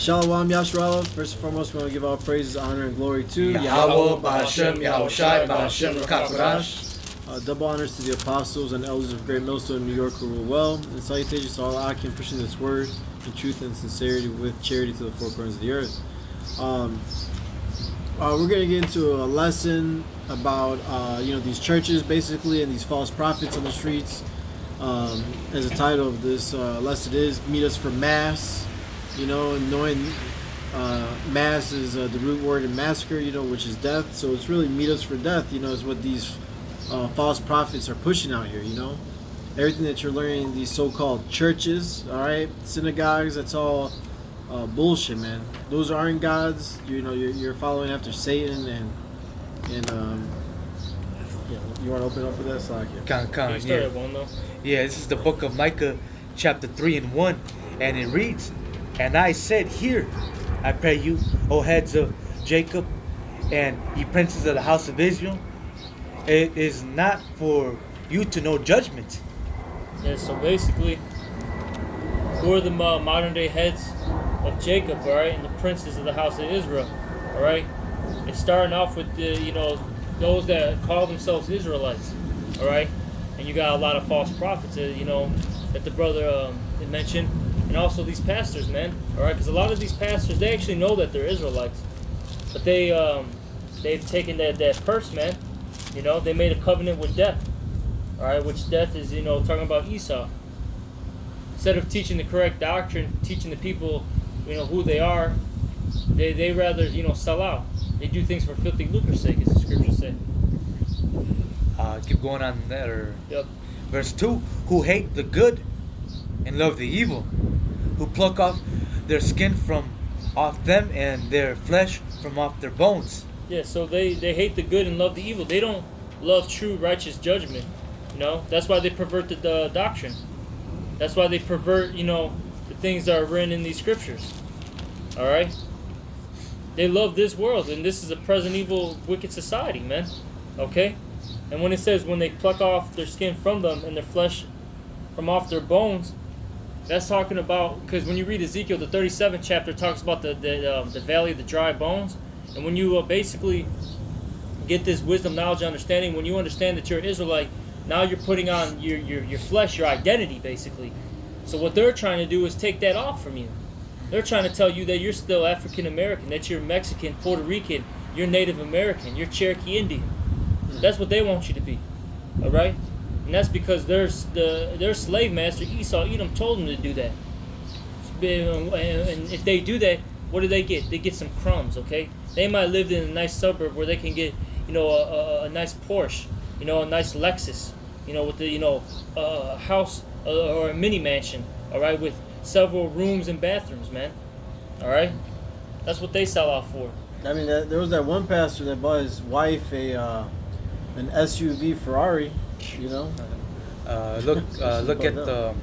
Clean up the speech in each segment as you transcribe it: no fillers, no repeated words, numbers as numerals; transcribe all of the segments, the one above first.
Shalom Yashrala. First and foremost, we want to give all praises, honor, and glory to Yahweh, Ba'ashem, Yahushai, Ba'ashem, Rakakodash. Double honors to the apostles and elders of Great Millstone, New York, who rule well. And salutations to all Akim pushing this word in truth and sincerity with charity to the four corners of the earth. We're going to get into a lesson about these churches basically and these false prophets on the streets. As the title of this lesson is, Meet Us for Mass. And knowing mass is the root word in massacre, which is death. So it's really meet us for death, is what these false prophets are pushing out here, Everything that you're learning in these so-called churches, all right, synagogues, that's all bullshit, man. Those aren't gods. You're following after Satan and you want to open up for that? Yeah, this is the book of Micah, chapter 3 and 1, and it reads, "And I said, Hear, I pray you, O heads of Jacob, and ye princes of the house of Israel. It is not for you to know judgment." Yeah, so basically, who are the modern day heads of Jacob, all right, and the princes of the house of Israel, all right? It's starting off with those that call themselves Israelites, all right? And you got a lot of false prophets, that the brother mentioned. And also these pastors, man, all right? Because a lot of these pastors, they actually know that they're Israelites. But they've taken that curse, man. They made a covenant with death, all right? Which death is, talking about Esau. Instead of teaching the correct doctrine, teaching the people, who they are, they rather, sell out. They do things for filthy lucre's sake, as the scriptures say. Keep going on there. Yep. Verse 2, who hate the good and love the evil, who pluck off their skin from off them and their flesh from off their bones. Yeah, so they hate the good and love the evil. They don't love true righteous judgment. That's why they pervert the doctrine. That's why they pervert, the things that are written in these scriptures. All right? They love this world, and this is a present evil, wicked society, man. Okay? And when it says when they pluck off their skin from them and their flesh from off their bones, that's talking about, because when you read Ezekiel, the 37th chapter talks about the valley of the dry bones. And when you basically get this wisdom, knowledge, understanding, when you understand that you're an Israelite, now you're putting on your flesh, your identity, basically. So what they're trying to do is take that off from you. They're trying to tell you that you're still African American, that you're Mexican, Puerto Rican, you're Native American, you're Cherokee Indian. That's what they want you to be. All right? And that's because their slave master, Esau, Edom, told them to do that. And if they do that, what do they get? They get some crumbs, okay? They might live in a nice suburb where they can get, a nice Porsche, a nice Lexus, with the, house or a mini mansion, all right, with several rooms and bathrooms, man. All right? That's what they sell out for. I mean, there was that one pastor that bought his wife an SUV Ferrari, Look at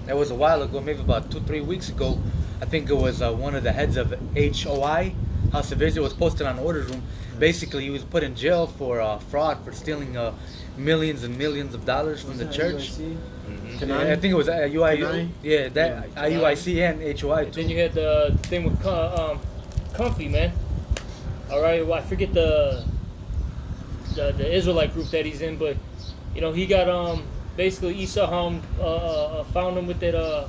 it was a while ago, maybe about 2-3 weeks ago. I think it was one of the heads of HOI, House of Israel, was posted on Order Room. Basically, he was put in jail for fraud for stealing millions and millions of dollars from the church. Mm-hmm. I think it was IUI. Yeah, that IUIC and HOI too. Then you had the thing with Comfy, man. All right, well, I forget the Israelite group that he's in, but he got basically Esau found him with that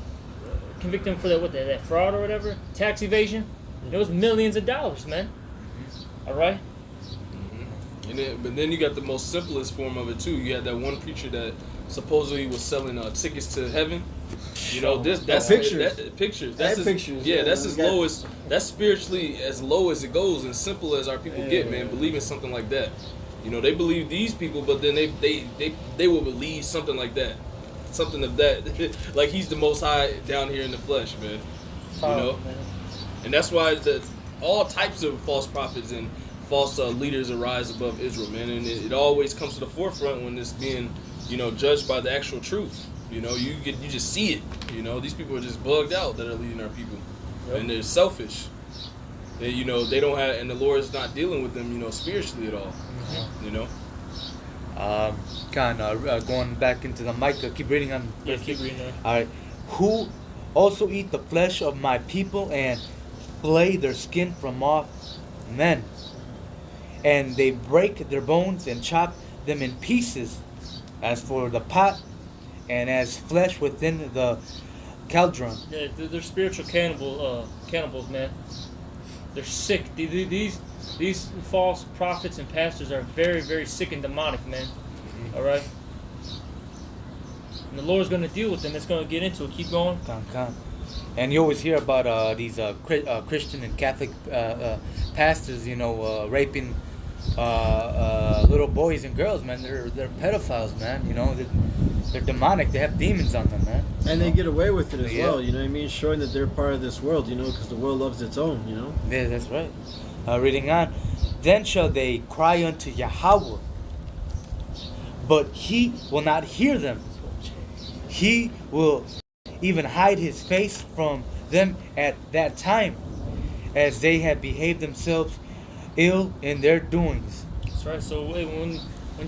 convicted him for that fraud or whatever, tax evasion. It was millions of dollars, man. All right. But then you got the most simplest form of it too. You had that one preacher that supposedly was selling tickets to heaven. That's pictures. Pictures. That's pictures. Yeah, that's as low as that's spiritually as low as it goes and simple as our people get, man. Believing something like that. They believe these people, but then they will believe something like that, something of that. Like he's the Most High down here in the flesh, man. And that's why all types of false prophets and false leaders arise above Israel, man. And it always comes to the forefront when it's being, judged by the actual truth. You just see it. These people are just bugged out that are leading our people, and they're selfish. They, they don't have, and the Lord is not dealing with them, spiritually at all. Going back into the Micah, keep reading on. Yeah, keep reading. All right, who also eat the flesh of my people and flay their skin from off men, and they break their bones and chop them in pieces, as for the pot, and as flesh within the cauldron. Yeah, they're spiritual cannibals, man. They're sick. These false prophets and pastors are very, very sick and demonic, man. All right. And the Lord's going to deal with them. It's going to get into it. Keep going. Come. And you always hear about these Christian and Catholic pastors, raping little boys and girls, man. They're pedophiles, man. They're demonic. They have demons on them, man. And they get away with it as Yeah. well, you know what I mean? Showing that they're part of this world, because the world loves its own, Yeah, that's right. Reading on. Then shall they cry unto Yahweh, but he will not hear them. He will even hide his face from them at that time, as they have behaved themselves ill in their doings. That's right. So when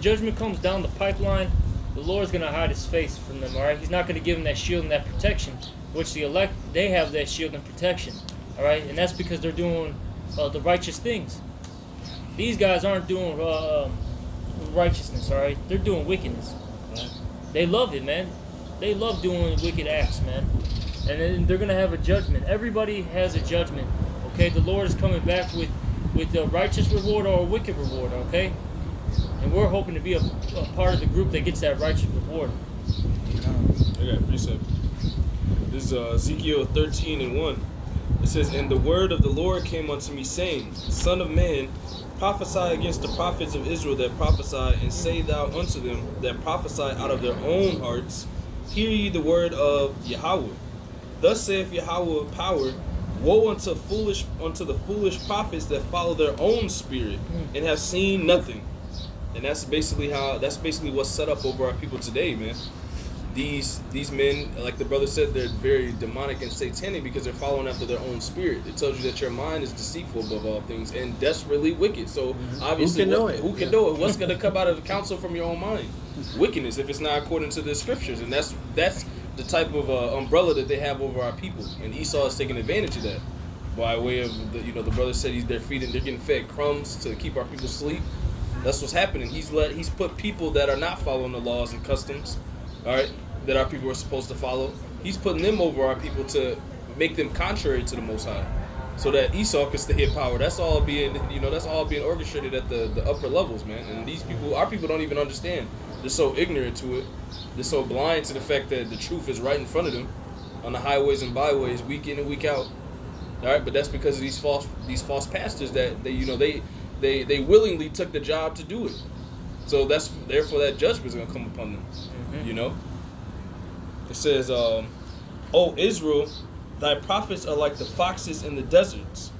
judgment comes down the pipeline, the Lord's going to hide his face from them, all right? He's not going to give them that shield and that protection, which the elect, they have that shield and protection, all right? And that's because they're doing the righteous things. These guys aren't doing righteousness, all right? They're doing wickedness. They love it, man. They love doing wicked acts, man. And then they're going to have a judgment. Everybody has a judgment, okay? The Lord is coming back with a righteous reward or a wicked reward, okay? And we're hoping to be a part of the group that gets that righteous reward. I got a precept. This is Ezekiel 13:1. It says, "And the word of the Lord came unto me, saying, Son of man, prophesy against the prophets of Israel that prophesy, and say thou unto them that prophesy out of their own hearts, Hear ye the word of Yahweh. Thus saith Yahweh of power, Woe unto the foolish prophets that follow their own spirit and have seen nothing." And that's basically what's set up over our people today, man. These men, like the brother said, they're very demonic and satanic because they're following after their own spirit. It tells you that your mind is deceitful above all things and desperately wicked. So obviously, who can know it? What's going to come out of the counsel from your own mind? Wickedness, if it's not according to the scriptures. And that's the type of umbrella that they have over our people. And Esau is taking advantage of that by way of the brother said they're getting fed crumbs to keep our people asleep. That's what's happening. He's put people that are not following the laws and customs, all right, that our people are supposed to follow. He's putting them over our people to make them contrary to the Most High, so that Esau can stay in power. That's all being orchestrated at the upper levels, man. And our people don't even understand. They're so ignorant to it. They're so blind to the fact that the truth is right in front of them on the highways and byways, week in and week out. All right, but that's because of these false pastors that they willingly took the job to do it. So therefore that judgment is going to come upon them. It says, O Israel, thy prophets are like the foxes in the deserts.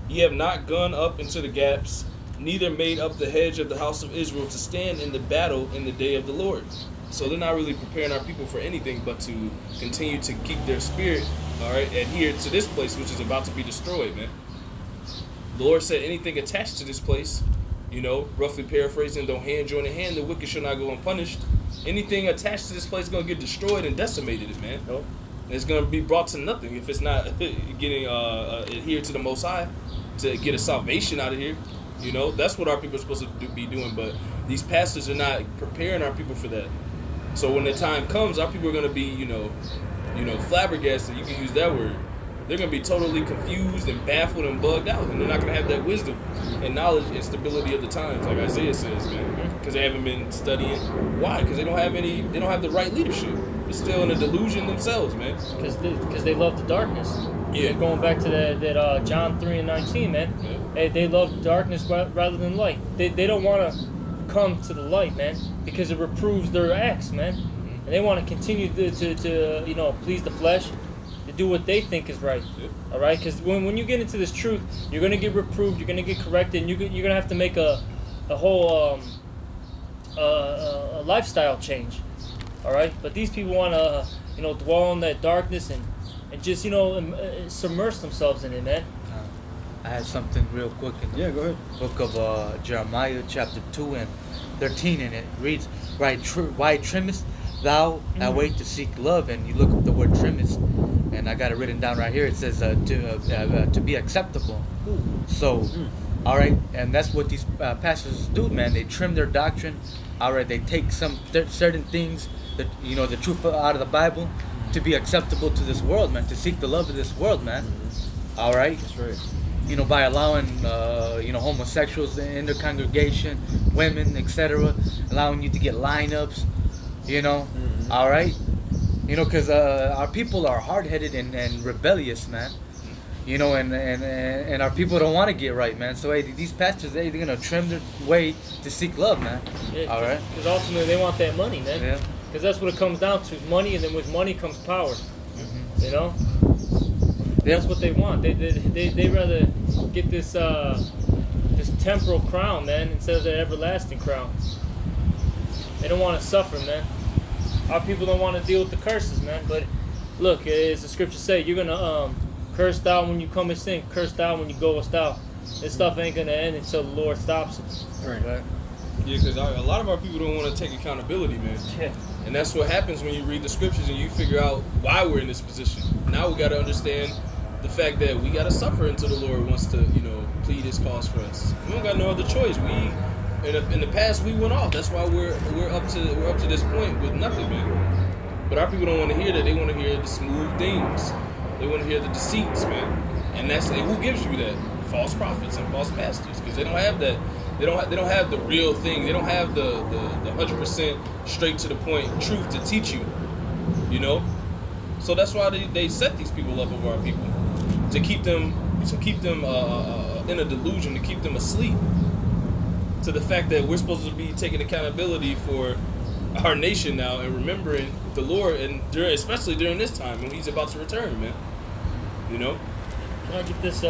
Ye have not gone up into the gaps, neither made up the hedge of the house of Israel to stand in the battle in the day of the Lord. So they're not really preparing our people for anything but to continue to keep their spirit, all right, adhere to this place which is about to be destroyed, man. The Lord said anything attached to this place, roughly paraphrasing, don't hand join in hand, the wicked shall not go unpunished. Anything attached to this place is going to get destroyed and decimated, man. And it's going to be brought to nothing if it's not getting adhered to the Most High to get a salvation out of here. That's what our people are supposed to be doing, but these pastors are not preparing our people for that. So when the time comes, our people are going to be, flabbergasted, you can use that word. They're going to be totally confused and baffled and bugged out, and they're not going to have that wisdom and knowledge and stability of the times, like Isaiah says, man, because they haven't been studying. Why? Because they don't have the right leadership. They're still in a delusion themselves, man. Because they love the darkness. Yeah. Going back to that John 3:19, man. Yeah. They love darkness rather than light. They don't want to come to the light, man, because it reproves their acts, man. And they want to continue to please the flesh, to do what they think is right. Yep. All right, because when you get into this truth, you're gonna get reproved, you're gonna get corrected, and you're gonna have to make a whole a lifestyle change. All right, but these people want to dwell on that darkness and just submerge themselves in it, man. I had something real quick in the go ahead. book of Jeremiah chapter 2 and 13, and it reads, why trimmest thou thy way to seek love? And you look up the word trimmest, and I got it written down right here. It says to be acceptable. So, all right, and that's what these pastors do, man. They trim their doctrine. All right, they take some certain things that the truth out of the Bible to be acceptable to this world, man. To seek the love of this world, man. All right. That's right. By allowing homosexuals in their congregation, women, etc., allowing you to get lineups, all right, because our people are hard-headed and rebellious, man, and our people don't want to get right, man. So hey, these pastors, they're gonna trim their way to seek love, man. Yeah, all right, because ultimately they want that money, man. Yeah. Because that's what it comes down to, money, and then with money comes power. That's what they want. They rather get this temporal crown, man, instead of the everlasting crown. They don't want to suffer, man. Our people don't want to deal with the curses, man. But look, as the scriptures say, you're gonna cursed out when you come and sin, cursed out when you goest out. This stuff ain't gonna end until the Lord stops it. Right. Right? Yeah, because a lot of our people don't want to take accountability, man. Yeah. And that's what happens when you read the scriptures and you figure out why we're in this position. Now we got to understand the fact that we got to suffer until the Lord wants to, plead His cause for us. We don't got no other choice. In the past we went off. That's why we're up to this point with nothing, man. But our people don't want to hear that. They want to hear the smooth things. They want to hear the deceits, man. And who gives you that? False prophets and false pastors, because they don't have that. They don't have the real thing. They don't have the 100% straight to the point truth to teach you. So that's why they set these people up over our people, to keep them in a delusion, to keep them asleep to the fact that we're supposed to be taking accountability for our nation now and remembering the Lord, and especially during this time when He's about to return, man. Can I get this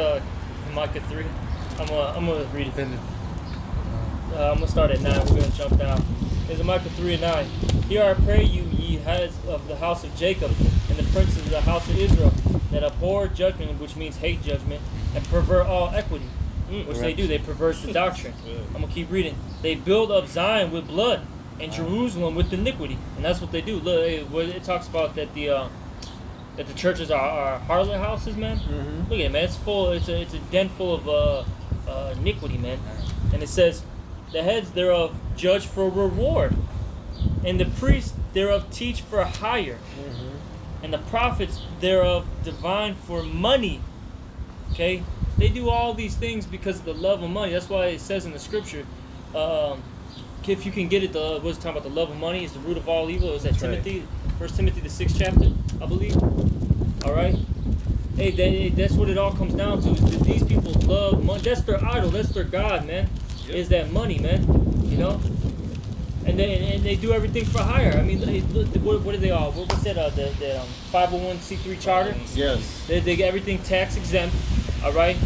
Micah 3? I'm gonna read it. I'm gonna start at 9. We're gonna jump down. There's Micah 3 and 9. Here I pray you, ye heads of the house of Jacob, and the princes of the house of Israel, that abhor judgment, which means hate judgment, and pervert all equity. Which they do. They pervert the doctrine. I'm gonna keep reading. They build up Zion with blood, and Jerusalem with iniquity, and that's what they do. Look, it talks about that the churches are harlot houses, man. Mm-hmm. Look at it, man. It's full. It's a den full of iniquity, man. And it says, the heads thereof judge for reward, and the priests thereof teach for hire, and the prophets thereof divine for money. Okay, they do all these things because of the love of money. That's why it says in the scripture, if you can get it, what's talking about the love of money is the root of all evil. It was that Timothy, 1 Timothy the 6th chapter, I believe. All right. Hey, that's what it all comes down to. Is that these people love money. That's their idol. That's their god, man. Yep. Is that money, man? And they do everything for hire. I mean, what do they all? What's that? The 501c3 charter. Yes. They get everything tax exempt. All right.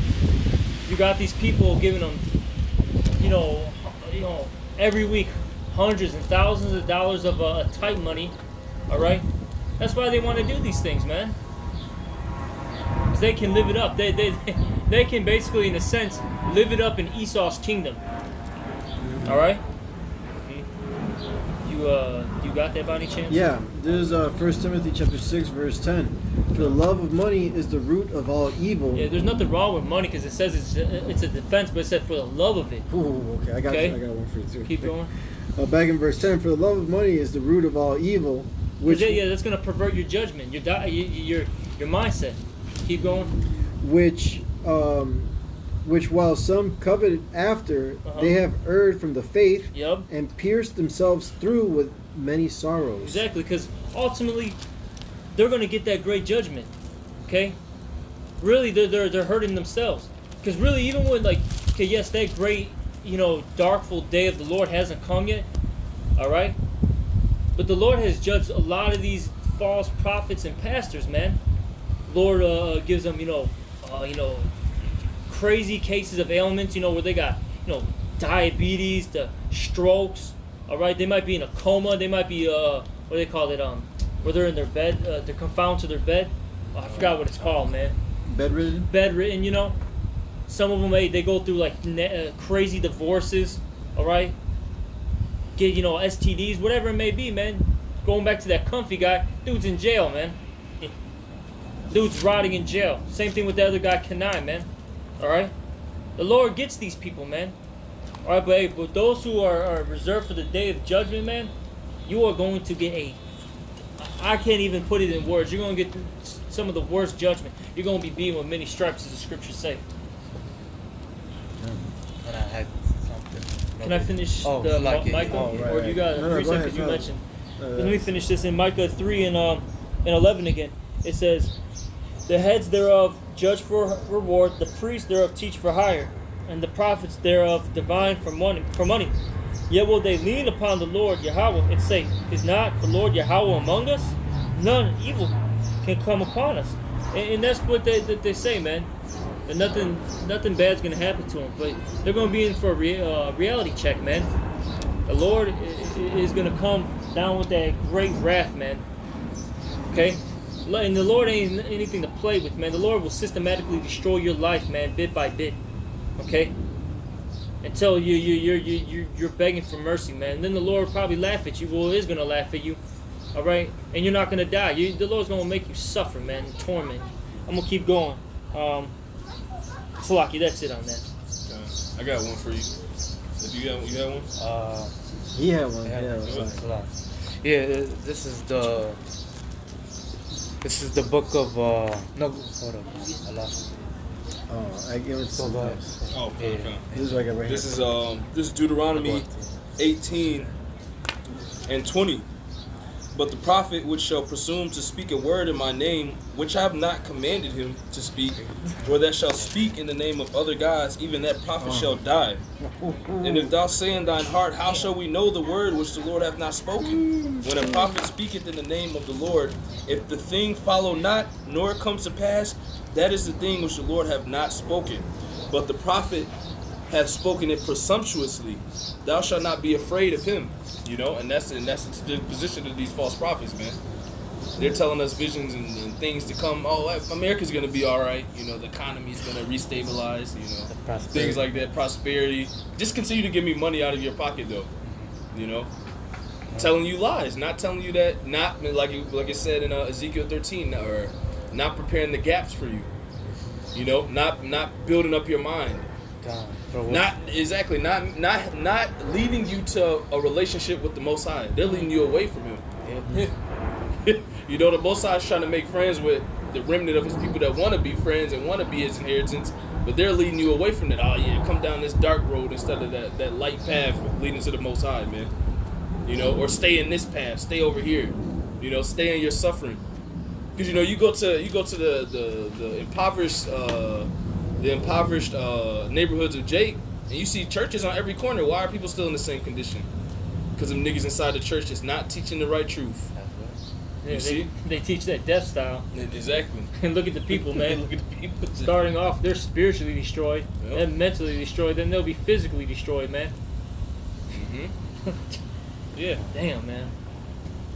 You got these people giving them, every week hundreds and thousands of dollars of tight money. All right. That's why they want to do these things, man. Because they can live it up. They can basically, in a sense, live it up in Esau's kingdom. All right. You got that by any chance? Yeah, this is 1 Timothy chapter 6, verse 10. For the love of money is the root of all evil. Yeah, there's nothing wrong with money because it says it's a defense, but it said for the love of it. Ooh, okay, I got one for you too. Keep going. Back in verse 10, for the love of money is the root of all evil. Which that's going to pervert your judgment, your mindset. Keep going. Which while some coveted after, they have erred from the faith, and pierced themselves through with many sorrows. Exactly, because ultimately they're going to get that great judgment. Okay, really, they're hurting themselves. Because really, even when yes, that great darkful day of the Lord hasn't come yet. All right, but the Lord has judged a lot of these false prophets and pastors, man. Lord gives them crazy cases of ailments, where they got, diabetes, the strokes, all right? They might be in a coma. They might be, what do they call it, where they're in their bed, they're confined to their bed. Oh, I forgot what it's called, man. Bedridden? Bedridden, Some of them, they go through, crazy divorces, all right? Get, STDs, whatever it may be, man. Going back to that comfy guy, dude's in jail, man. Dude's rotting in jail. Same thing with the other guy, Kenai, man. All right? The Lord gets these people, man. All right, but, hey, but those who are reserved for the day of judgment, man, you are going to get I can't even put it in words. You're going to get some of the worst judgment. You're going to be beaten with many stripes, as the scriptures say. And I had something. Can I finish Oh, the like it. Micah? Oh, right, Or you got right. No, 3 go seconds ahead, you go. mentioned. Let me finish this in Micah 3 and 11 again. It says, the heads thereof judge for reward, the priests thereof teach for hire, and the prophets thereof divine for money. Yet will they lean upon the Lord Yahweh and say, is not the Lord Yahweh among us? None evil can come upon us. And that's what they say, man. And nothing bad's gonna happen to them. But they're gonna be in for a reality check, man. The Lord is gonna come down with that great wrath, man. Okay? And the Lord ain't anything to play with, man. The Lord will systematically destroy your life, man, bit by bit. Okay? Until you're begging for mercy, man. And then the Lord will probably laugh at you. Well, is gonna laugh at you. All right? And you're not gonna die. The Lord's gonna make you suffer, man, in torment. I'm gonna keep going. Salaki, that's it on that. I got one for you. If you got one? He had one. Yeah, Yeah, it's it was a lot. Yeah, this is the book of no, hold on, I lost it. oh, I give it to Go someone back. else. Oh, Yeah. okay. This is like a right This here. is Deuteronomy 18 and 20. But the prophet which shall presume to speak a word in my name, which I have not commanded him to speak, or that shall speak in the name of other gods, even that prophet shall die. And if thou say in thine heart, how shall we know the word which the Lord hath not spoken? When a prophet speaketh in the name of the Lord, if the thing follow not, nor it comes to pass, that is the thing which the Lord hath not spoken. But the prophet hath spoken it presumptuously. Thou shalt not be afraid of him. You know, and that's the position of these false prophets, man. They're telling us visions and things to come. Oh, America's gonna be all right. You know, the economy's gonna restabilize. You know, Prosperity. things like that, prosperity. Just continue to give me money out of your pocket, though. You know, telling you lies, not telling you that, not like it said in Ezekiel 13, or not preparing the gaps for you. You know, not building up your mind. God, for what? Not leading you to a relationship with the Most High. They're leading you away from Him. Yeah. You know, the Most High is trying to make friends with the remnant of His people that want to be friends and want to be His inheritance, but they're leading you away from that. Oh yeah, come down this dark road instead of that light path leading to the Most High, man. You know, or stay in this path, stay over here. You know, stay in your suffering. Because you know, you go to the impoverished neighborhoods of Jake, and you see churches on every corner. Why are people still in the same condition? Because of niggas inside the church that's not teaching the right truth. Yeah, see? they teach that death style. Exactly. And look at the people, man. Look at the people. Starting off, they're spiritually destroyed, Yep. then mentally destroyed, then they'll be physically destroyed, man. Mm-hmm. Yeah. Damn, man.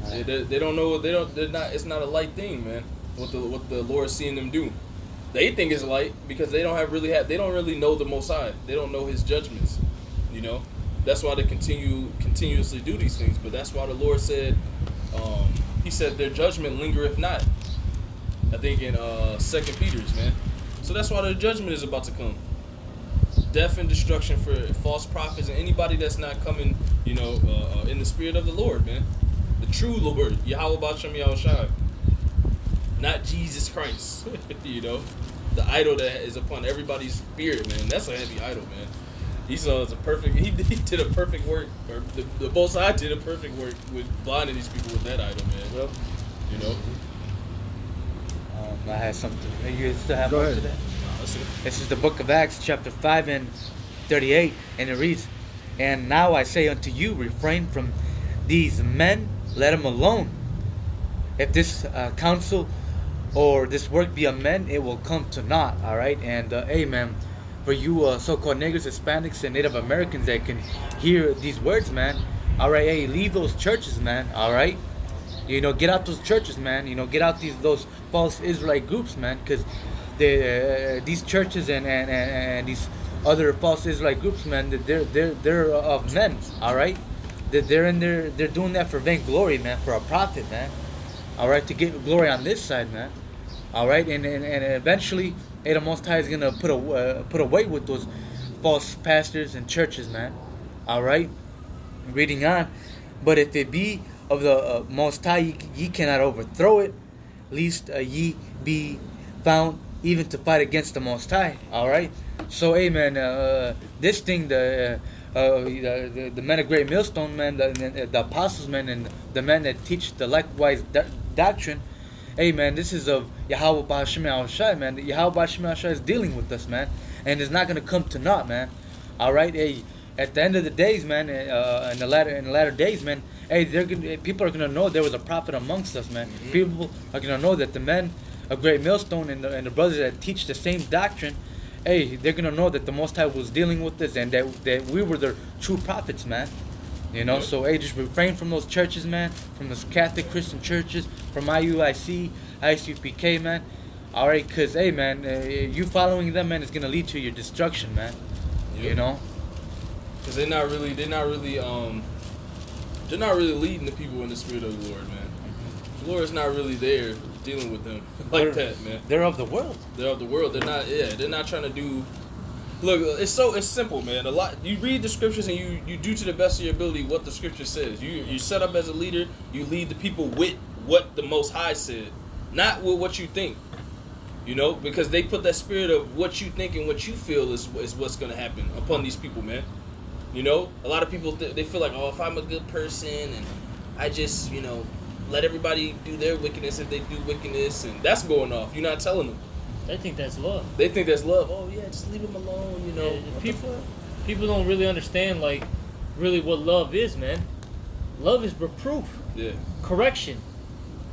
They don't know. They're not. It's not a light thing, man. What the Lord's seeing them do. They think it's light because they don't really know the Most High. They don't know His judgments. You know, that's why they continuously do these things. But that's why the Lord said, He said, their judgment lingereth not. I think in 2 Peter's, man. So that's why the judgment is about to come. Death and destruction for false prophets and anybody that's not coming, you know, in the spirit of the Lord, man. The true Lord, Yahweh B'Shem Yahushua. Not Jesus Christ, you know. The idol that is upon everybody's spirit, man. That's a heavy idol, man. Esau is a perfect. He did a perfect work, or the both sides did a perfect work with blinding these people with that idol, man. Yep. You know. I had something. You still have Go more ahead. to that? That's it. This is the book of Acts, chapter 5 and 38, and it reads, "And now I say unto you, refrain from these men, let them alone. If this counsel or this work be of men, it will come to naught." All right, and amen. For you so-called niggers, Hispanics, and Native Americans that can hear these words, man. All right, hey, leave those churches, man. All right, you know, get out those churches, man. You know, get out those false Israelite groups, man, because these churches and these other false Israelite groups, man, they're of men. All right, they're doing that for vainglory, man, for a profit, man. All right, to get glory on this side, man. All right, and eventually, the Most High is gonna put away with those false pastors and churches, man. All right, reading on, but if it be of the Most High, ye cannot overthrow it, lest ye be found even to fight against the Most High. All right, so amen. This thing, the men of Great Millstone, man, the apostles, man, and the men that teach the likewise doctrine. Hey, man, this is of Yahweh Ba'Shem Yahushai, man. Yahweh Ba'Shem Yahushai is dealing with us, man, and it's not gonna come to naught, man. All right, hey. At the end of the days, man, in the latter days, man, hey, people are gonna know there was a prophet amongst us, man. Mm-hmm. People are gonna know that the men of Great Millstone and the brothers that teach the same doctrine, hey, they're gonna know that the Most High was dealing with us and that we were the true prophets, man. You know, so hey, just refrain from those churches, man, from those Catholic Christian churches, from IUIC, ICPK, man. All right, cause hey, man, you following them, man, is gonna lead to your destruction, man. Yep. You know. Because they're not really leading the people in the spirit of the Lord, man. The Lord's not really there dealing with them like that, man. They're of the world. They're of the world. They're not trying to do. Look, it's simple, man. A lot. You read the scriptures and you do to the best of your ability what the scripture says. You set up as a leader. You lead the people with what the Most High said, not with what you think. You know, because they put that spirit of what you think and what you feel is what's going to happen upon these people, man. You know, a lot of people they feel like, oh, if I'm a good person and I just, you know, let everybody do their wickedness if they do wickedness, and that's going off. You're not telling them. They think that's love. They think that's love. Oh yeah, just leave them alone. You know, Yeah, people don't really understand like really what love is, man. Love is reproof, Yeah. correction.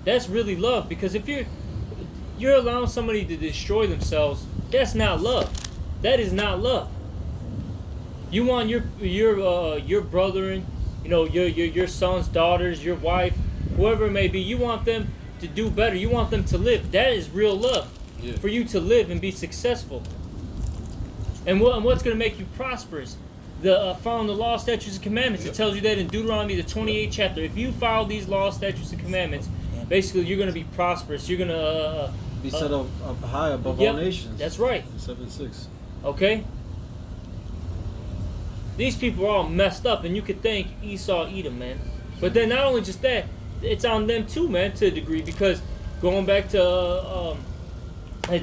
That's really love. Because if you're allowing somebody to destroy themselves, that's not love. That is not love. You want your brethren, you know, your sons, daughters, your wife, whoever it may be. You want them to do better. You want them to live. That is real love. Yeah. For you to live and be successful. And what's going to make you prosperous? Following the law, statutes, and commandments. Yep. It tells you that in Deuteronomy, the 28th chapter. If you follow these laws, statutes, and commandments, basically you're going to be prosperous. You're going to Be set up high above yep, all nations. That's right. 7:6. Okay? These people are all messed up, and you could thank Esau, Edom, man. But then not only just that, it's on them too, man, to a degree, because going back to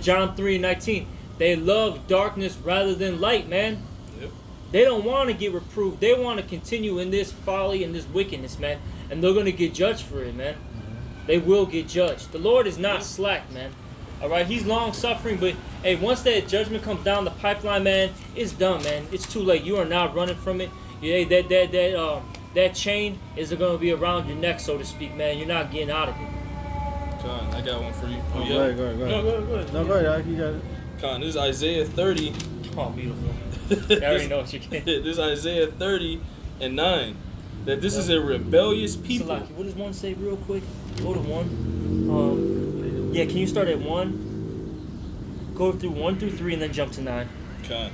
John 3:19, they love darkness rather than light, man. Yep. They don't want to get reproved. They want to continue in this folly and this wickedness, man. And they're going to get judged for it, man. They will get judged. The Lord is not slack, man. All right, He's long suffering, but hey, once that judgment comes down the pipeline, man, it's done, man. It's too late. You are not running from it. Yeah, that chain is going to be around your neck, so to speak, man. You're not getting out of it. Con, I got one for you. Oh, yeah. go ahead, go ahead, go ahead. Go ahead. No, go ahead, you got it. Con, this is Isaiah 30. Oh, beautiful. I already know what you're getting. This is Isaiah 30:9. That this is a rebellious people. Salaki, what does 1 say real quick? Go to 1. Yeah, can you start at 1? Go through 1 through 3 and then jump to 9. Con.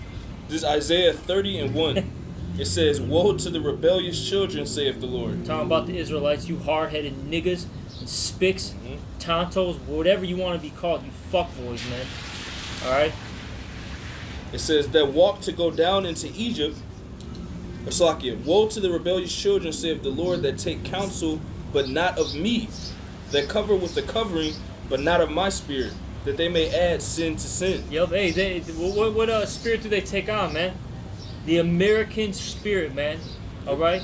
This is Isaiah 30:1. It says, "Woe to the rebellious children, saith the Lord." Talking about the Israelites, you hard-headed niggas, and spicks, tontos, whatever you want to be called, you fuckboys, man. Alright? It says, "That walk to go down into Egypt." Salakia, "Woe to the rebellious children, saith the Lord, that take counsel, but not of me, that cover with the covering, but not of my spirit, that they may add sin to sin." Yup, hey, what spirit do they take on, man? The American spirit, man. Alright?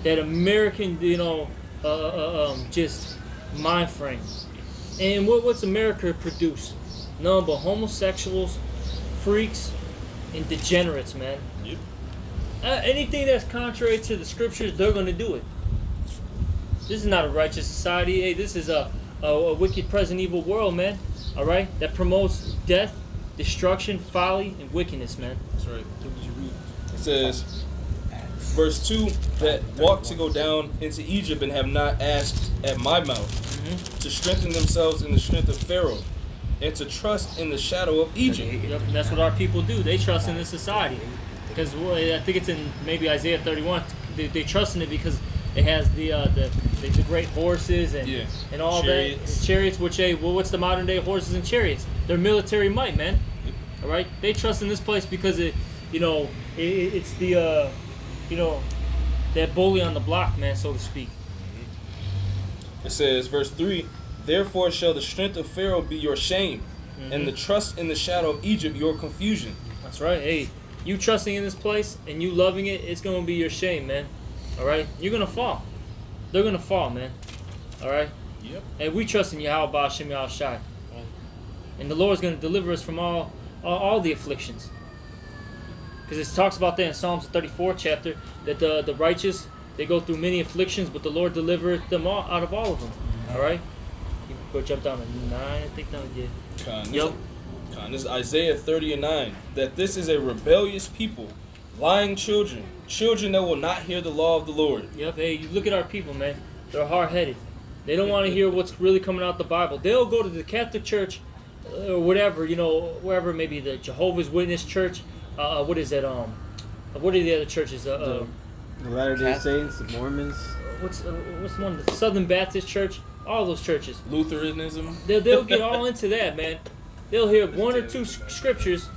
That American, just mind frame. And what's America produce? None but homosexuals, freaks, and degenerates, man. Yep. Anything that's contrary to the scriptures, they're going to do it. This is not a righteous society. Hey, this is a wicked, present, evil world, man. All right? That promotes death, destruction, folly, and wickedness, man. That's right. It says, verse 2, "That walk to go down into Egypt and have not asked at my mouth, to strengthen themselves in the strength of Pharaoh, and to trust in the shadow of Egypt." Yep, and that's what our people do. They trust in this society. Because I think it's in maybe Isaiah 31. They trust in it because It has the great horses and Yeah. and all Chariots. that chariots. Which what's the modern day horses and chariots? They're military might, man. All right, they trust in this place because it's the that bully on the block, man, so to speak. It says, verse 3, therefore shall the strength of Pharaoh be your shame, and the trust in the shadow of Egypt your confusion. That's right. Hey, you trusting in this place and you loving it, it's gonna be your shame, man. All right, you're gonna fall. They're gonna fall, man. All right. Yep. Hey, we trust in Yahweh Ba'ashem Yahushai, and the Lord's gonna deliver us from all the afflictions. Because it talks about that in Psalms 34 chapter that the righteous, they go through many afflictions, but the Lord delivered them all out of all of them. All right. You go jump down to 9, I think that we did. Yep. This is Isaiah 30 and 9. That this is a rebellious people, lying children that will not hear the law of the Lord. Yep. Hey, you look at our people, man. They're hard-headed. They don't want to hear what's really coming out the Bible. They'll go to the Catholic Church or whatever, wherever, maybe the Jehovah's Witness Church. What is that? What are the other churches? The Latter-day Saints, the Mormons. What's one? The Southern Baptist Church. All those churches. Lutheranism. They'll get all into that, man. They'll hear 1 or 2 scriptures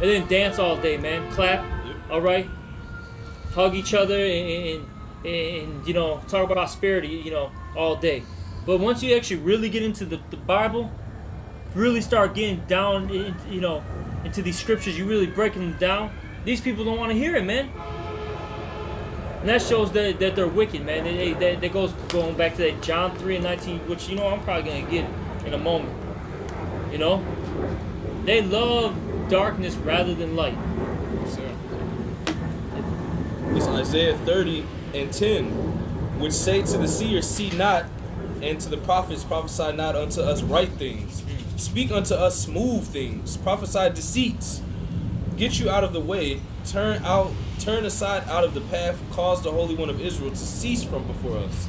and then dance all day, man. Clap, all right. Hug each other and talk about prosperity, all day. But once you actually really get into the Bible, really start getting down, into these scriptures, you really breaking them down. These people don't want to hear it, man. And that shows that they're wicked, man. That goes going back to that John 3 and 19, which I'm probably gonna get in a moment. They love darkness rather than light. It's Isaiah 30 and 10, which say to the seer, see not, and to the prophets, prophesy not unto us right things. Speak unto us smooth things. Prophesy deceits. Get you out of the way. Turn aside out of the path. Cause the Holy One of Israel to cease from before us.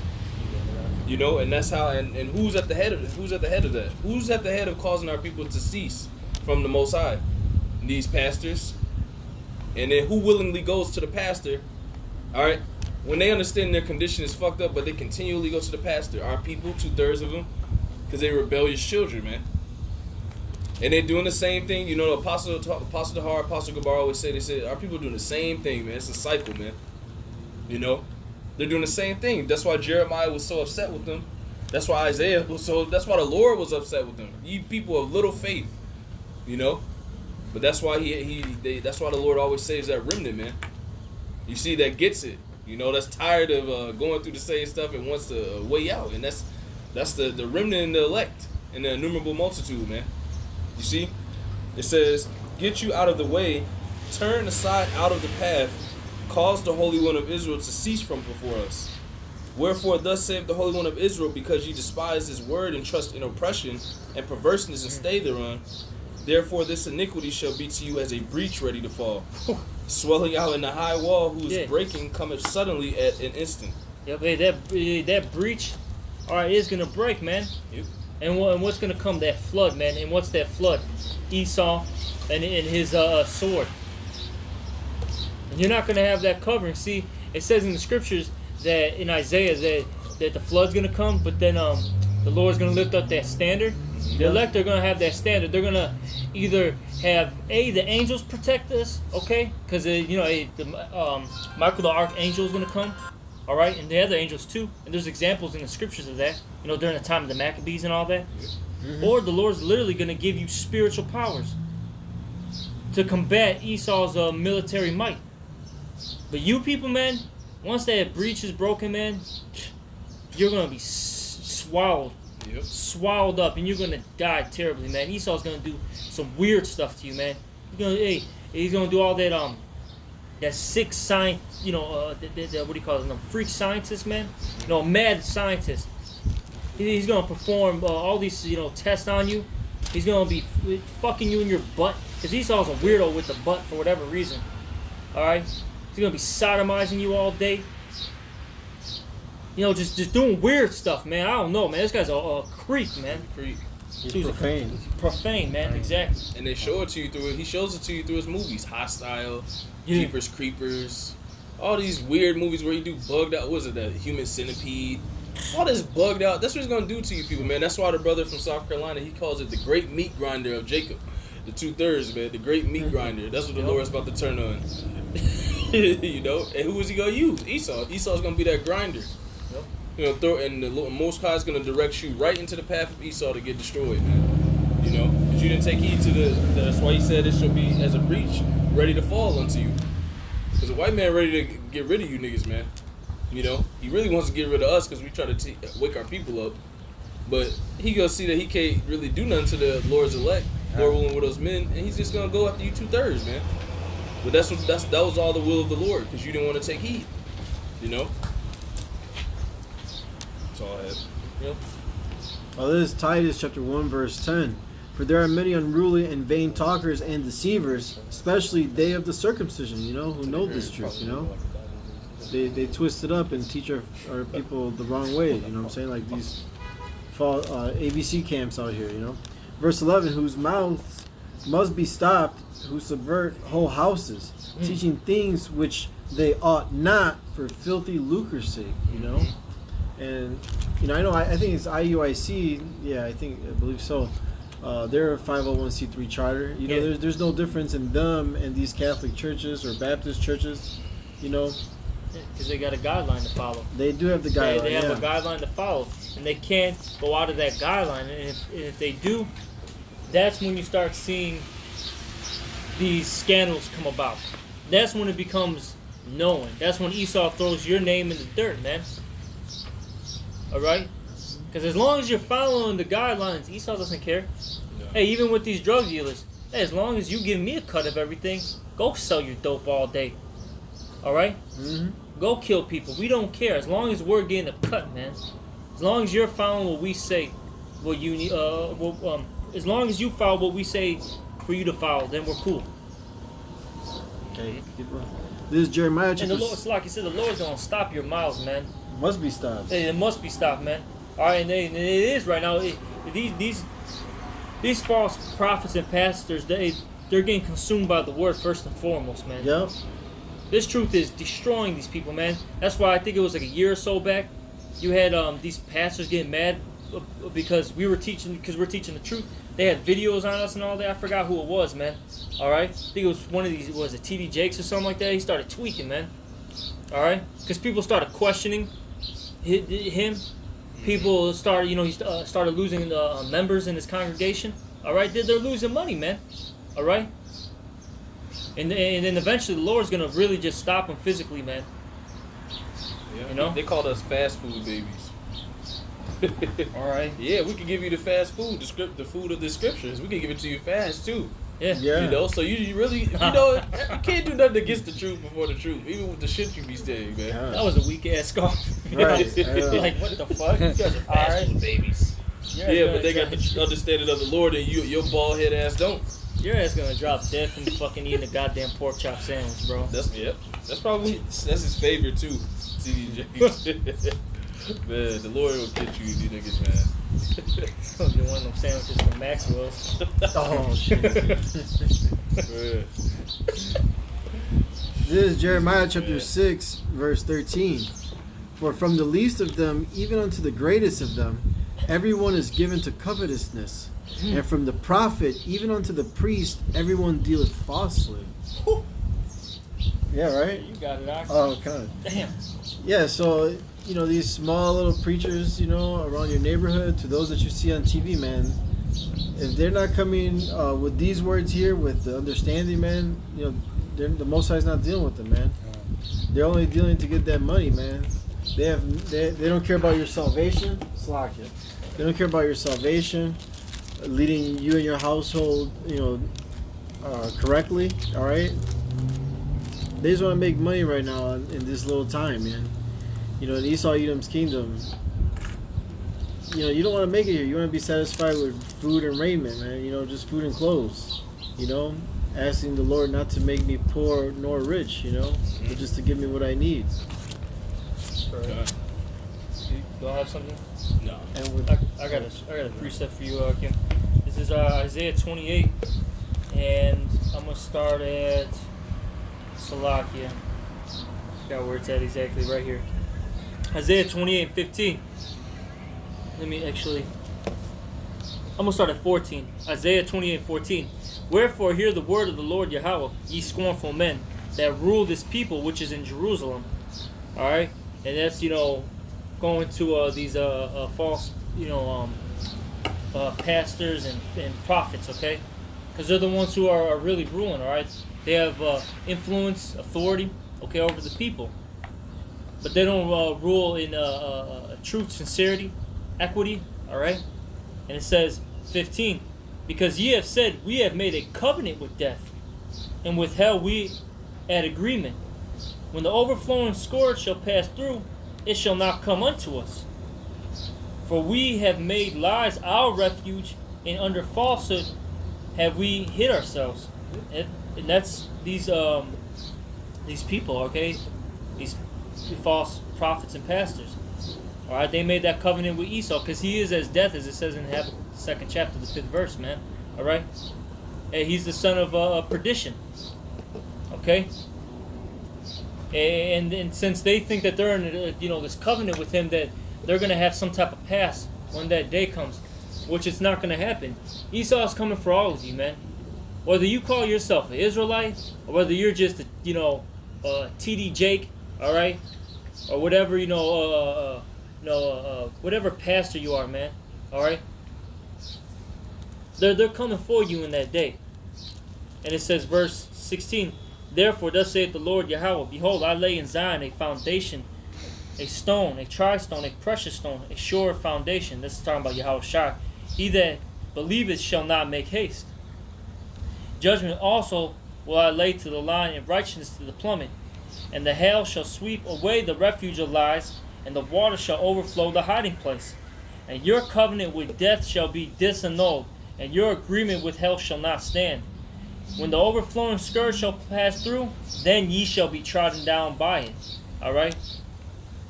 And that's how. And who's at the head of it? Who's at the head of that? Who's at the head of causing our people to cease from the Most High? These pastors. And then who willingly goes to the pastor? All right. When they understand their condition is fucked up, but they continually go to the pastor. Our people, 2/3 of them, because they're rebellious children, man. And they're doing the same thing. Apostle Tahar, Apostle Gabar always say, our people are doing the same thing, man. It's a cycle, man. They're doing the same thing. That's why Jeremiah was so upset with them. That's why Isaiah was that's why the Lord was upset with them. You people of little faith, But that's why that's why the Lord always saves that remnant, man. You see, that gets it. That's tired of going through the same stuff and wants to way out. And that's the remnant and the elect and the innumerable multitude, man. You see? It says, get you out of the way, turn aside out of the path, cause the Holy One of Israel to cease from before us. Wherefore thus saith the Holy One of Israel, because ye despise his word and trust in oppression and perverseness and stay thereon, therefore this iniquity shall be to you as a breach ready to fall, swelling out in the high wall, whose breaking cometh suddenly at an instant. Yep, hey, that breach, all right, is gonna break, man. Yep. And what's gonna come? That flood, man. And what's that flood? Esau and his sword. And you're not gonna have that covering. See, it says in the scriptures that in Isaiah that the flood's gonna come, but then the Lord's gonna lift up that standard. The elect are gonna have that standard. They're gonna either have the angels protect us, okay? Because Michael the archangel is gonna come, all right, and the other angels too. And there's examples in the scriptures of that. During the time of the Maccabees and all that. Mm-hmm. Or the Lord's literally gonna give you spiritual powers to combat Esau's military might. But you people, man, once that breach is broken, man, you're gonna be swallowed up, and you're gonna die terribly, man. Esau's gonna do some weird stuff to you, man. He's gonna do all that that sick science, what do you call them? Freak scientists, man. Mad scientists. He's gonna perform all these tests on you. He's gonna be fucking you in your butt, because Esau's a weirdo with the butt for whatever reason. All right, he's gonna be sodomizing you all day. Just doing weird stuff, man. I don't know, man. This guy's a creep, man. He's profane. Profane, man. Exactly. And they show it to you he shows it to you through his movies. Hostile, Jeepers Creepers. all these weird movies where he do bugged out. What is it, that Human Centipede? All this bugged out. That's what he's gonna do to you people, man. That's why the brother from South Carolina, he calls it the great meat grinder of Jacob. The 2/3, man. The great meat grinder. That's what the Lord's about to turn on. You know? And who is he gonna use? Esau. Esau's gonna be that grinder. Yep. You know, and the Most High is gonna direct you right into the path of Esau to get destroyed, man. You know? Because you didn't take heed to that's why he said it shall be as a breach, ready to fall unto you. Because the white man ready to get rid of you niggas, man. You know, he really wants to get rid of us because we try to wake our people up. But he gonna see that he can't really do nothing to the Lord's elect, Lord willing with those men, and he's just gonna go after you 2/3, man. But that was all the will of the Lord because you didn't want to take heed. You know. That's all I have. Yep. Well, this is Titus chapter 1 verse 10. For there are many unruly and vain talkers and deceivers, especially they of the circumcision, you know, who know this truth, you know. They twist it up and teach our people the wrong way, you know what I'm saying? Like these ABC camps out here, you know. Verse 11, whose mouths must be stopped, who subvert whole houses, teaching things which they ought not for filthy lucre's sake, you know. And, you know, I think it's IUIC, yeah, I believe so. They're a 501c3 charter. You know, there's no difference in them and these Catholic churches or Baptist churches, you know. Because they got a guideline to follow. They do have the guideline. They have a guideline to follow, and they can't go out of that guideline. And if they do, that's when you start seeing these scandals come about. That's when it becomes known. That's when Esau throws your name in the dirt, man. All right? Because as long as you're following the guidelines, Esau doesn't care. No. Hey, even with these drug dealers, hey, as long as you give me a cut of everything, go sell your dope all day. All right? Mm-hmm. Go kill people. We don't care. As long as we're getting a cut, man. As long as you're following what we say, as long as you follow what we say for you to follow, then we're cool. Okay. This is Jeremiah And chapter. the Lord, it's like he said, the Lord's gonna stop your mouths, man. Must be stopped. It must be stopped, man. All right, and it is right now. These false prophets and pastors, they're getting consumed by the word first and foremost, man. Yep. This truth is destroying these people, man. That's why I think it was like a year or so back, you had these pastors getting mad because we're teaching the truth. They had videos on us and all that. I forgot who it was, man. All right, I think it was one of these. Was it TD Jakes or something like that? He started tweaking, man. All right, because people started questioning him. People started, he started losing members in his congregation. All right, they're losing money, man. All right. And then eventually the Lord's going to really just stop them physically, man. Yeah. You know? They called us fast food babies. All right. Yeah, we can give you the fast food, the food of the scriptures. We can give it to you fast, too. Yeah. You know, so you really, you can't do nothing against the truth before the truth, even with the shit you be saying, man. Yeah. That was a weak-ass scarf. Right. Like, what the fuck? You guys are fast food babies. Yeah, but they got the understanding of the Lord, and your bald head ass don't. Your ass gonna drop dead from fucking eating a goddamn pork chop sandwich, bro. That's his favorite too. TD Man, the Lord will get you niggas, man. It's gonna be one of them sandwiches from Maxwell's. Oh shit. Man. This is Jeremiah chapter 6 verse 13. For from the least of them even unto the greatest of them, everyone is given to covetousness. And from the prophet even unto the priest, everyone dealeth falsely. Yeah, right? You got it, Ox. Oh, God. Damn. Yeah, so, these small little preachers, around your neighborhood, to those that you see on TV, man, if they're not coming with these words here, with the understanding, man, the Most High's not dealing with them, man. They're only dealing to get that money, man. They don't care about your salvation. Slack it. They don't care about your salvation, leading you and your household, correctly. All right. They just want to make money right now in this little time, man. In Esau Edom's kingdom, you don't want to make it here. You want to be satisfied with food and raiment, man. Just food and clothes. Asking the Lord not to make me poor nor rich, but just to give me what I need. Do I have something? No. And with, I got a precept for you, Kim. This is Isaiah 28, and I'm gonna start at Salakia. Forgot where it's at exactly, right here. Isaiah 28:15. Let me actually. I'm gonna start at 14. Isaiah 28:14. Wherefore hear the word of the Lord Yahweh, ye scornful men, that rule this people which is in Jerusalem. All right, and that's going to these false pastors and prophets. Okay, because they're the ones who are really ruling. All right, they have influence, authority. Okay, over the people, but they don't rule in truth, sincerity, equity. All right, and it says 15, because ye have said, we have made a covenant with death, and with hell we at agreement. When the overflowing scourge shall pass through, it shall not come unto us. For we have made lies our refuge, and under falsehood have we hid ourselves. And that's these people, okay? These false prophets and pastors. All right, they made that covenant with Esau because he is as death, as it says in Habakkuk, the 2nd chapter, the 5th verse, man. All right, and he's the son of perdition. Okay, and since they think that they're in this covenant with him, that they're gonna have some type of pass when that day comes, which it's not gonna happen. Esau is coming for all of you, man. Whether you call yourself an Israelite or whether you're just TD Jake, all right, or whatever whatever pastor you are, man. All right, they're coming for you in that day. And it says, verse 16. Therefore, thus saith the Lord Yahweh, behold, I lay in Zion a foundation, a stone, a tri-stone, a precious stone, a sure foundation. This is talking about Yahweh Shai. He that believeth shall not make haste. Judgment also will I lay to the line, and righteousness to the plummet. And the hail shall sweep away the refuge of lies, and the water shall overflow the hiding place. And your covenant with death shall be disannulled, and your agreement with hell shall not stand. When the overflowing scourge shall pass through, then ye shall be trodden down by it. All right.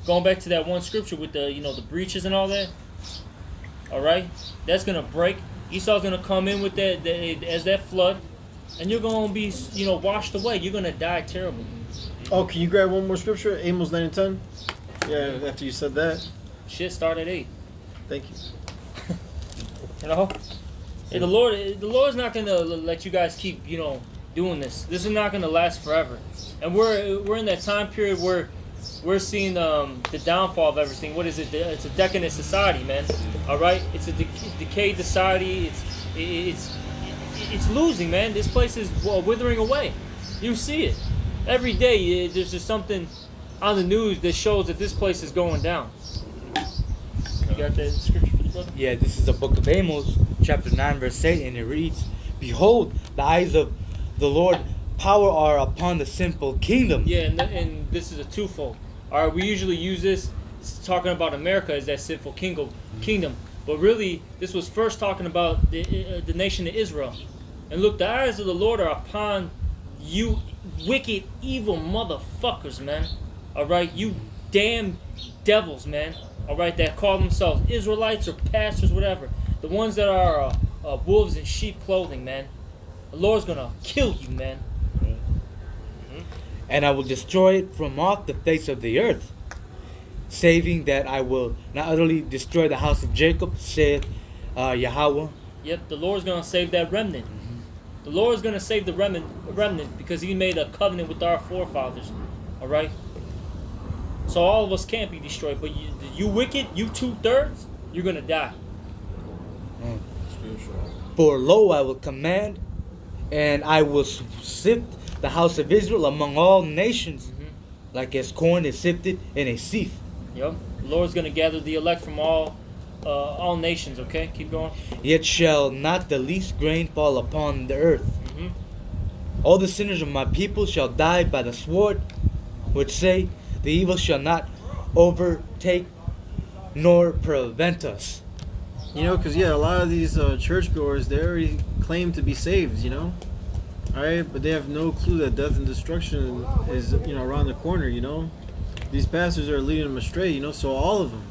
Going back to that one scripture with the breaches and all that. All right, that's gonna break. Esau's gonna come in with that flood, and you're gonna be washed away. You're gonna die terribly. Oh, can you grab one more scripture? Amos 9:10. Yeah, after you said that. Shit, start at 8. Thank you. Hey, the Lord's not gonna let you guys keep doing this. This is not gonna last forever, and we're in that time period where we're seeing the downfall of everything. What is it? It's a decadent society, man. All right, it's a decayed society. It's losing, man. This place is withering away. You see it every day. There's just something on the news that shows that this place is going down. You got that scripture for the brother? Yeah, this is the book of Amos, chapter 9, verse 8, and it reads, behold, the eyes of the Lord power are upon the sinful kingdom. Yeah, and this is a twofold. All right, we usually use this talking about America as that sinful kingdom, but really this was first talking about the nation of Israel. And look, the eyes of the Lord are upon you wicked, evil motherfuckers, man. All right, you damn devils, man. All right, that call themselves Israelites or pastors, whatever. The ones that are wolves in sheep clothing, man. The Lord's gonna kill you, man. And I will destroy it from off the face of the earth, saving that I will not utterly destroy the house of Jacob, saith Yahweh. Yep, the Lord's going to save that remnant. Mm-hmm. The Lord's going to save the remnant because he made a covenant with our forefathers. All right? So all of us can't be destroyed, but you wicked, you 2/3, you're going to die. For lo, I will command, and I will sift the house of Israel among all nations, like as corn is sifted in a sieve. Yep. The Lord's going to gather the elect from all nations, okay? Keep going. Yet shall not the least grain fall upon the earth. Mm-hmm. All the sinners of my people shall die by the sword, which say, the evil shall not overtake nor prevent us. Because a lot of these churchgoers, they already claim to be saved, All right, but they have no clue that death and destruction is, around the corner, These pastors are leading them astray, so all of them,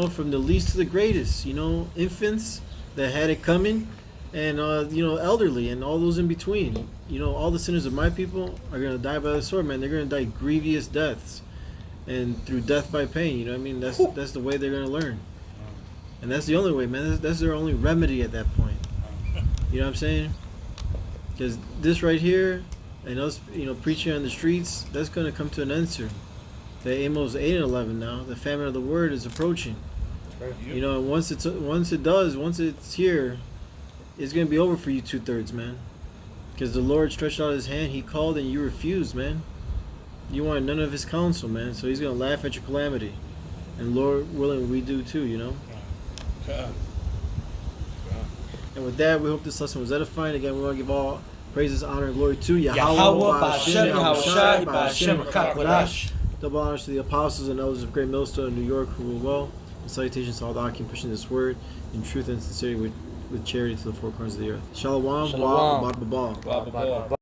from the least to the greatest, infants that had it coming, and elderly and all those in between. All the sinners of my people are gonna die by the sword, man. They're gonna die grievous deaths, and through death by pain. You know what I mean? That's the way they're gonna learn, and that's the only way, man. That's their only remedy at that point. You know what I'm saying? Because this right here, and us, preaching on the streets, that's gonna come to an end soon. The Amos 8 and 11 now. The famine of the word is approaching. And once it's here, it's gonna be over for you 2/3, man. Because the Lord stretched out His hand, He called, and you refused, man. You wanted none of His counsel, man. So He's gonna laugh at your calamity, and Lord willing, we do too. God. And with that, we hope this lesson was edifying. Again, we want to give all praises, honor, and glory to Yahweh, Yahweh, Ba'ashem, Yahushai, Ba'ashem, Ba'ashem, Kakakodash. Double honors to the apostles and elders of Great Millstone in New York who rule well. And salutations to all the Akim pushing this word in truth and sincerity with charity to the four corners of the earth. Shalom. Shalom. Ba, ba, ba, ba. Blah, blah, blah.